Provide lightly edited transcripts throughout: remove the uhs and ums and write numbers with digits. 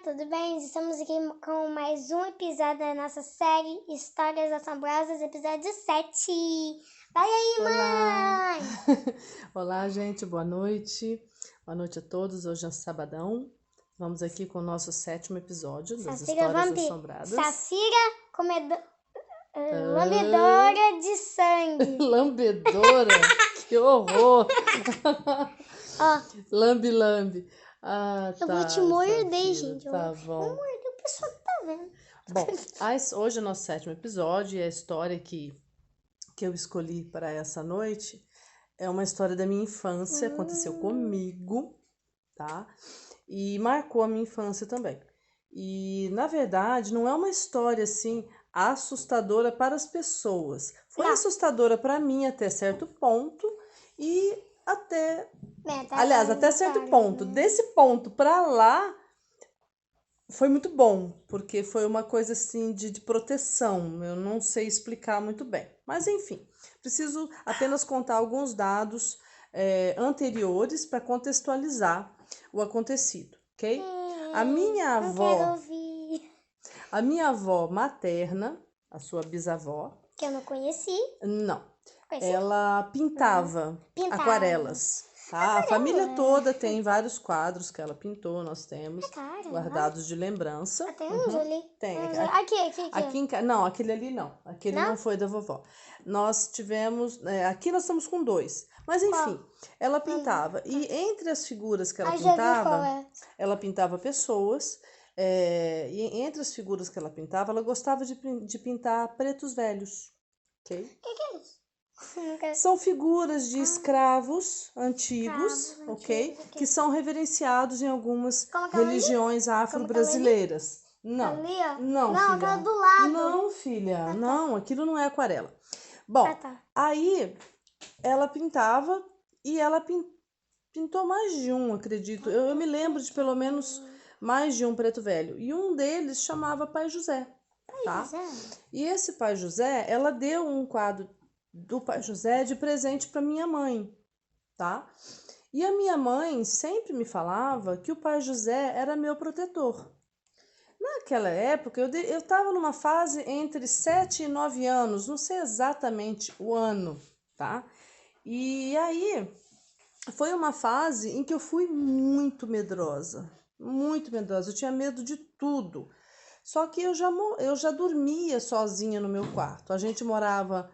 tudo bem? Estamos aqui com mais um episódio da nossa série Histórias Assombrosas, episódio 7. Vai aí, Olá! mãe! Olá, gente, boa noite. Boa noite a todos. Hoje é sabadão. Vamos aqui com o nosso 7º episódio das Safira Histórias vampiro. Assombradas. Safira lambedora de sangue. Lambedora? Que horror! Ó, Lambe. Ah, eu tá, vou te morder, Safira, gente. Tá Eu vou bom. morder o pessoal que tá vendo. Bom, hoje é o nosso 7º episódio e a história que eu escolhi para essa noite é uma história da minha infância, aconteceu comigo, tá? E marcou a minha infância também. E, na verdade, não é uma história, assim, assustadora para as pessoas. Foi Não. assustadora para mim até certo ponto e até... Tá Aliás, vendo até certo histórias, ponto. né? Desse ponto para lá, foi muito bom, porque foi uma coisa, assim, de proteção. Eu não sei explicar muito bem. Mas, enfim, preciso apenas contar alguns dados anteriores para contextualizar o acontecido, ok? A minha Não quero avó, ouvir. a minha avó materna, a sua bisavó, Que eu não conheci. não, Conheci? ela pintava Pintava. aquarelas, tá? A família toda tem vários quadros que ela pintou, nós temos Cara, guardados de lembrança. tem uns ali. Tem. Aqui. Não, aquele ali não. Aquele não Não? foi da vovó. Nós tivemos. Aqui nós estamos com 2. Mas enfim, ela pintava. E entre as figuras que ela Já vi qual pintava, é. ela pintava pessoas. E entre as figuras que ela pintava, ela gostava de pintar pretos velhos. Ok? O que é isso? Não quero- São figuras de escravos antigos, Escravos ok? antigos, ok. Que são reverenciados em algumas Como que ela ali? religiões afro-brasileiras. Não, Ali, ó. não, Não, filha. aquela do lado. Não, filha, não, aquilo não é aquarela. Bom, tá. aí ela pintava e ela pintou mais de um, acredito. Eu me lembro de pelo menos mais de um preto velho. E um deles chamava Pai José, tá? Pois é. E esse Pai José, ela deu um quadro do Pai José de presente para minha mãe, tá? E a minha mãe sempre me falava que o Pai José era meu protetor. Naquela época, eu estava numa fase entre 7 e 9 anos, não sei exatamente o ano, tá? E aí, foi uma fase em que eu fui muito medrosa, muito medrosa. Eu tinha medo de tudo. Só que eu já dormia sozinha no meu quarto. A gente morava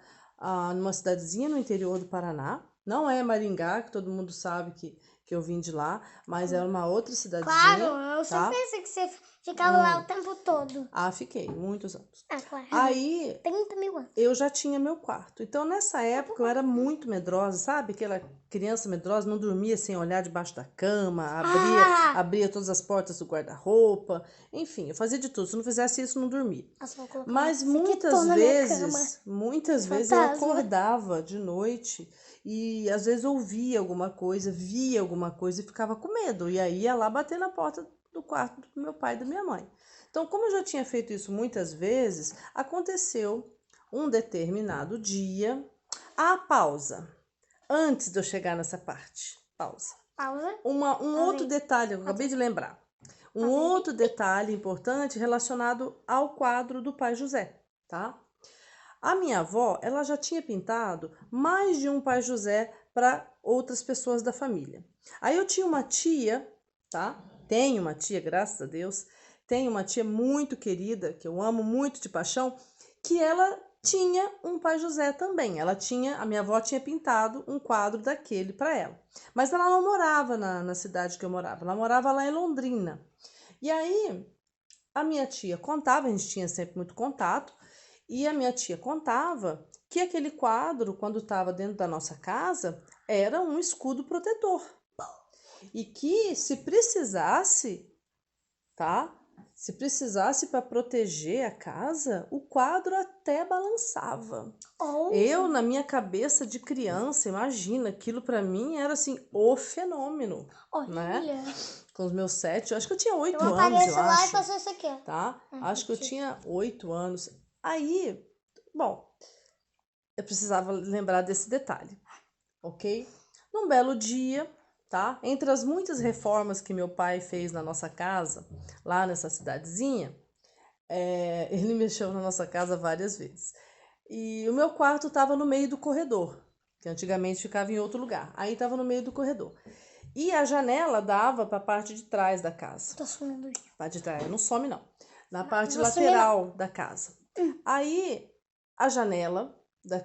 numa cidadezinha no interior do Paraná. Não é Maringá, que todo mundo sabe que eu vim de lá, mas era uma outra cidadezinha. Claro, eu tá? sempre pensei que você ficava lá o tempo todo. Fiquei, muitos anos. Claro. Aí 30 mil anos. eu já tinha meu quarto. Então, nessa época, eu era muito medrosa, sabe? Aquela criança medrosa, não dormia sem olhar debaixo da cama, abria todas as portas do guarda-roupa. Enfim, eu fazia de tudo. Se eu não fizesse isso, não dormia. Nossa, vou colocar Mas uma fiquetona na minha cama. muitas vezes eu Fantasma. acordava de noite e às vezes ouvia alguma coisa, via alguma coisa e ficava com medo. E aí ia lá bater na porta do quarto do meu pai e da minha mãe. Então, como eu já tinha feito isso muitas vezes, aconteceu um determinado dia. Pausa. Antes de eu chegar nessa parte. Pausa. Pausa. Um outro detalhe, eu acabei de lembrar. Um outro detalhe importante relacionado ao quadro do Pai José, tá? A minha avó, ela já tinha pintado mais de um Pai José para outras pessoas da família. Aí eu tinha uma tia, tá? Tenho uma tia, graças a Deus. Tenho uma tia muito querida, que eu amo muito de paixão, que ela tinha um Pai José também. A minha avó tinha pintado um quadro daquele para ela. Mas ela não morava na cidade que eu morava, ela morava lá em Londrina. E aí, a minha tia contava, a gente tinha sempre muito contato, e a minha tia contava que aquele quadro, quando estava dentro da nossa casa, era um escudo protetor. E que se precisasse, tá? Se precisasse para proteger a casa, o quadro até balançava. Eu, na minha cabeça de criança, imagina, aquilo para mim era assim, o fenômeno, né? Com os meus 7, eu acho que eu tinha 8 anos, eu lá acho. e passou isso aqui, ó. Tá? Acho que eu tinha 8 anos. Aí, bom, eu precisava lembrar desse detalhe, ok? Num belo dia, tá? Entre as muitas reformas que meu pai fez na nossa casa, lá nessa cidadezinha, ele mexeu na nossa casa várias vezes. E o meu quarto estava no meio do corredor, que antigamente ficava em outro lugar. Aí estava no meio do corredor. E a janela dava para a parte de trás da casa. Tô sumindo. Parte de trás, não some não. Na parte vou sumir, lateral da casa. Aí a janela,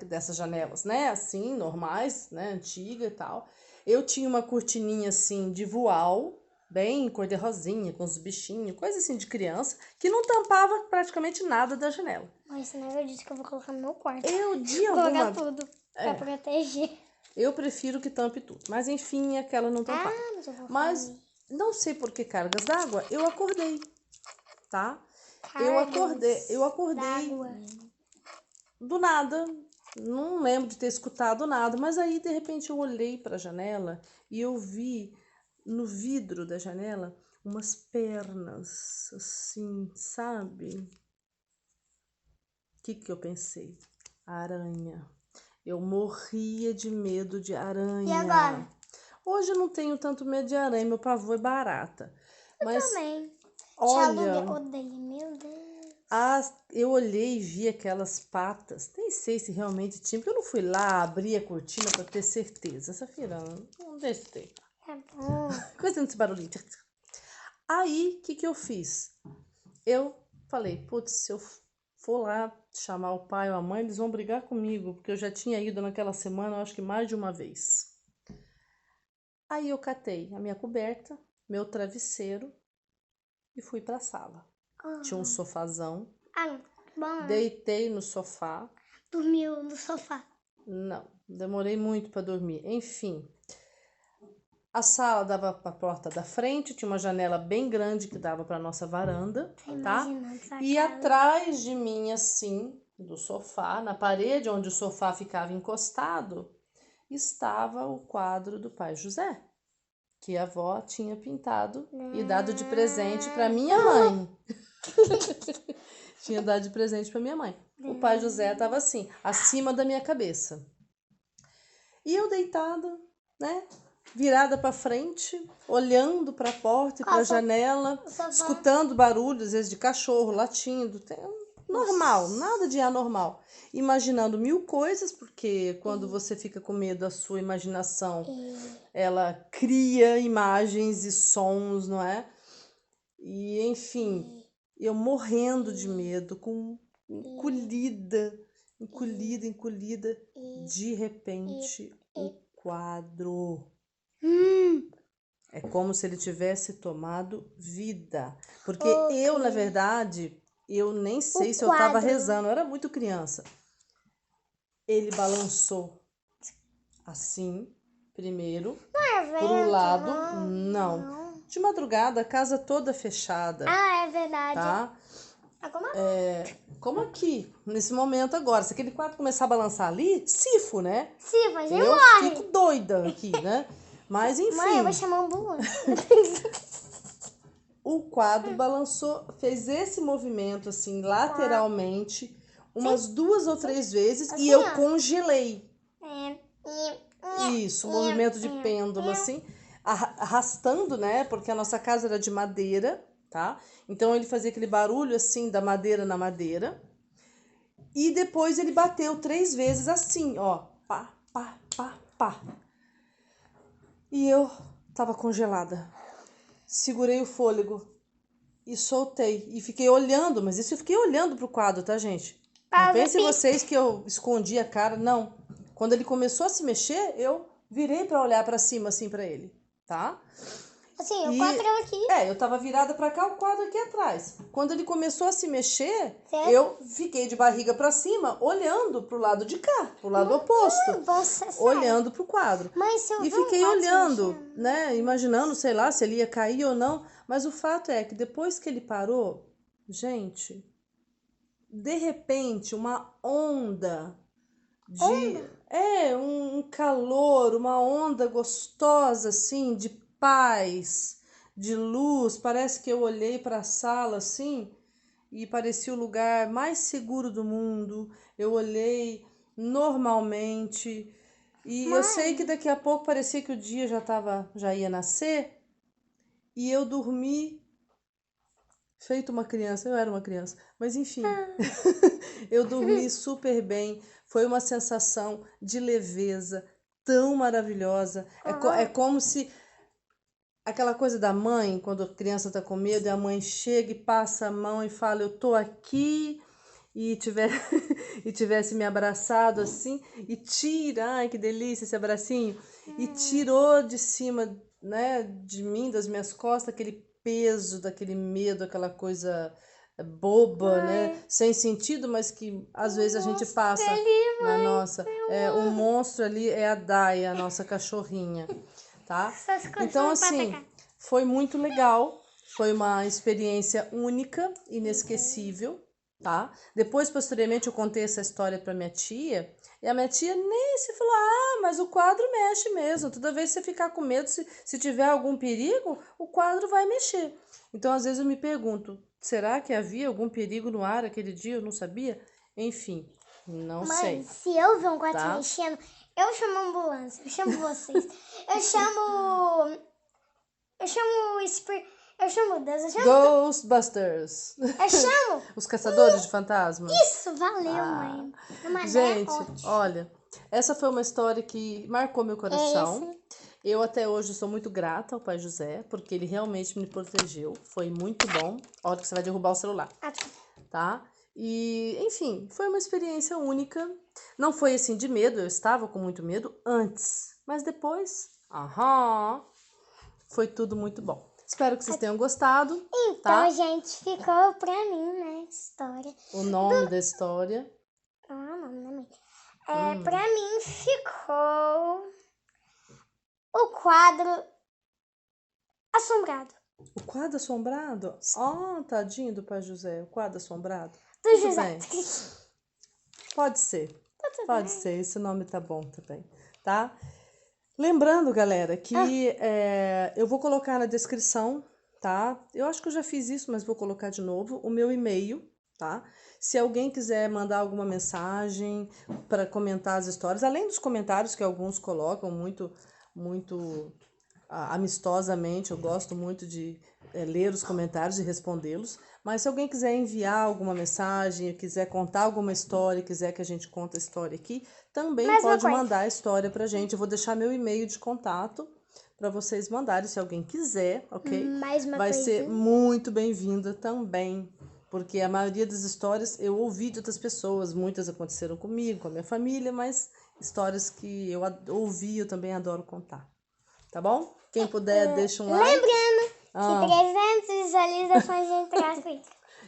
dessas janelas, né, assim, normais, né, antiga e tal. Eu tinha uma cortininha assim de voal, bem cor de rosinha, com os bichinhos, coisa assim de criança, que não tampava praticamente nada da janela. Mas você não disse que eu vou colocar no meu quarto. Eu, de Vou colocar alguma... tudo pra proteger. Eu prefiro que tampe tudo. Mas enfim, aquela não tampava. Mas eu vou Mas não sei por que cargas d'água, eu acordei, tá? Eu acordei d'água. do nada, não lembro de ter escutado nada, mas aí de repente eu olhei para a janela e eu vi no vidro da janela umas pernas assim, sabe? O que eu pensei? Aranha. Eu morria de medo de aranha. E agora? Hoje eu não tenho tanto medo de aranha, meu pavor é barata. Mas Também. olha, Odeio, meu Deus. eu olhei e vi aquelas patas. Nem sei se realmente tinha, porque eu não fui lá abrir a cortina para ter certeza. Essa feira, não deixei. Tá bom. Coisa desse barulhinho. Aí, o que eu fiz? Eu falei, putz, se eu for lá chamar o pai ou a mãe, eles vão brigar comigo, porque eu já tinha ido naquela semana, eu acho que mais de uma vez. Aí eu catei a minha coberta, meu travesseiro e fui para a sala. Tinha um sofazão. Bom. Deitei no sofá. Dormiu no sofá. Não, demorei muito para dormir. Enfim, a sala dava para a porta da frente, tinha uma janela bem grande que dava para nossa varanda, tá? E atrás de mim, assim, do sofá, na parede onde o sofá ficava encostado, estava o quadro do Pai José, que a avó tinha pintado e dado de presente para minha mãe. Tinha dado de presente para minha mãe. O Pai José estava assim, acima da minha cabeça. E eu deitada, né? Virada para frente, olhando para a porta e para a janela, escutando barulhos, às vezes de cachorro latindo, normal, nada de anormal. Imaginando mil coisas, porque quando você fica com medo, a sua imaginação, ela cria imagens e sons, não é? E, enfim, eu morrendo de medo, encolhida, de repente, o quadro. É como se ele tivesse tomado vida. Porque eu, na verdade, eu nem sei se eu estava rezando, eu era muito criança. Ele balançou assim, primeiro, pro lado. Não. De madrugada, a casa toda fechada. É verdade. Tá? Como aqui, nesse momento agora. Se aquele quadro começar a balançar ali, sifo, né? Sim, mas eu fico doida aqui, né? Mas enfim. Mãe, eu vou chamar um ambulância. O quadro balançou, fez esse movimento assim, lateralmente, umas 2 ou 3 vezes assim, e eu congelei. Isso, movimento de pêndulo assim, arrastando, né? Porque a nossa casa era de madeira, tá? Então ele fazia aquele barulho assim da madeira na madeira. E depois ele bateu 3 vezes assim, ó, pá, pá, pá, pá. E eu tava congelada. Segurei o fôlego e soltei. E fiquei olhando, mas isso eu fiquei olhando pro quadro, tá, gente? Não pensem vocês que eu escondi a cara, não. Quando ele começou a se mexer, eu virei pra olhar pra cima, assim, pra ele, tá? Assim, o quadro aqui. Eu tava virada pra cá, o quadro aqui atrás. Quando ele começou a se mexer, eu fiquei de barriga pra cima, olhando pro lado de cá, pro lado oposto. Olhando pro quadro. E fiquei olhando, né? Imaginando, sei lá, se ele ia cair ou não. Mas o fato é que depois que ele parou, gente, de repente, uma onda de... um calor, uma onda gostosa, assim, de paz, de luz. Parece que eu olhei para a sala assim e parecia o lugar mais seguro do mundo. Eu olhei normalmente E eu sei que daqui a pouco parecia que o dia já ia nascer. E eu dormi feito uma criança. Eu era uma criança. Mas enfim, eu dormi super bem. Foi uma sensação de leveza tão maravilhosa. É como se aquela coisa da mãe, quando a criança tá com medo, e a mãe chega e passa a mão e fala, eu tô aqui, e tivesse me abraçado assim, e tira, ai que delícia esse abracinho, e tirou de cima, né, de mim, das minhas costas, aquele peso, daquele medo, aquela coisa boba, né, sem sentido, mas que às vezes a gente passa na nossa. O monstro ali é a Daya, a nossa cachorrinha, tá? Então, assim, foi muito legal, foi uma experiência única, inesquecível, tá? Depois, posteriormente, eu contei essa história para minha tia, e a minha tia nem se falou, mas o quadro mexe mesmo, toda vez que você ficar com medo, se tiver algum perigo, o quadro vai mexer. Então, às vezes eu me pergunto, será que havia algum perigo no ar aquele dia? Eu não sabia? Enfim, não sei. Mãe, se eu ver um quadro mexendo, eu chamo a ambulância, eu chamo vocês, eu chamo Deus, eu chamo Ghostbusters. Eu chamo. Os caçadores de fantasmas. Isso, valeu, mãe. Gente, olha, essa foi uma história que marcou meu coração. Eu até hoje sou muito grata ao Pai José, porque ele realmente me protegeu. Foi muito bom. Olha que você vai derrubar o celular. Tá? E, enfim, foi uma experiência única. Não foi assim de medo, eu estava com muito medo antes. Mas depois, foi tudo muito bom. Espero que vocês tenham gostado. Então, tá? gente, ficou pra mim, né, história. O nome da história. Não, mãe. Pra mim ficou o quadro assombrado. O quadro assombrado? Tadinho do Pai José. O quadro assombrado. Do Tudo José. bem. Pode ser. Pode ser. Esse nome tá bom também, tá? Lembrando, galera, que eu vou colocar na descrição, tá? Eu acho que eu já fiz isso, mas vou colocar de novo o meu e-mail, tá? Se alguém quiser mandar alguma mensagem para comentar as histórias, além dos comentários que alguns colocam muito amistosamente, eu gosto muito de ler os comentários e respondê-los, mas se alguém quiser enviar alguma mensagem, quiser contar alguma história, quiser que a gente conte a história aqui, também pode mandar a história pra gente. Eu vou deixar meu e-mail de contato para vocês mandarem, se alguém quiser, ok? Vai ser muito bem-vinda também, porque a maioria das histórias eu ouvi de outras pessoas, muitas aconteceram comigo, com a minha família, mas histórias que eu ouvi, eu também adoro contar. Tá bom? Quem puder, deixa um like. Lembrando que 300 visualizações de entrar.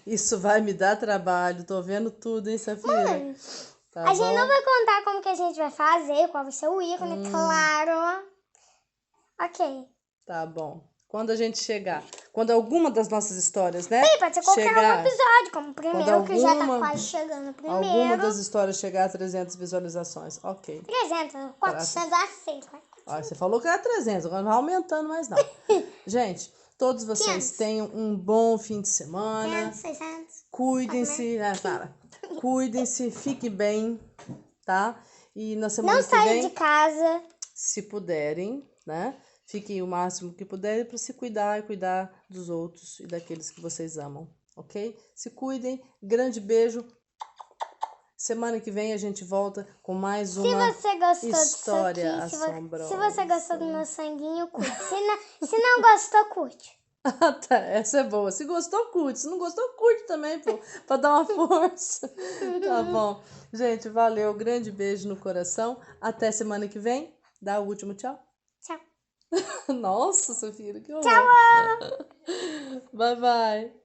Isso vai me dar trabalho. Tô vendo tudo, hein, Safira? Mãe, a gente não vai contar como que a gente vai fazer, qual vai ser o ícone, claro. Ok. Tá bom. Quando a gente chegar, quando alguma das nossas histórias, né? Sim, pode ser qualquer um episódio, como o primeiro, que já tá quase chegando o primeiro. Alguma das histórias chegar a 300 visualizações, ok. 300, 400, assim. Você falou que era 300, agora não vai aumentando mais não. Gente, todos vocês tenham um bom fim de semana. 500, 600. Cuidem-se, cuidem-se, fiquem bem, tá? E na semana não que vem... Não saiam de casa. Se puderem, né? Fiquem o máximo que puderem para se cuidar e cuidar dos outros e daqueles que vocês amam, ok? Se cuidem, grande beijo. Semana que vem a gente volta com mais uma história assombrosa. Se você gostou do meu sanguinho, curte. Se não gostou, curte. Tá, essa é boa. Se gostou, curte. Se não gostou, curte também, pô, pra dar uma força. Tá bom. Gente, valeu. Grande beijo no coração. Até semana que vem. Dá o último tchau. Tchau. Nossa, Sofia, que horror. Tchau. Bye, bye.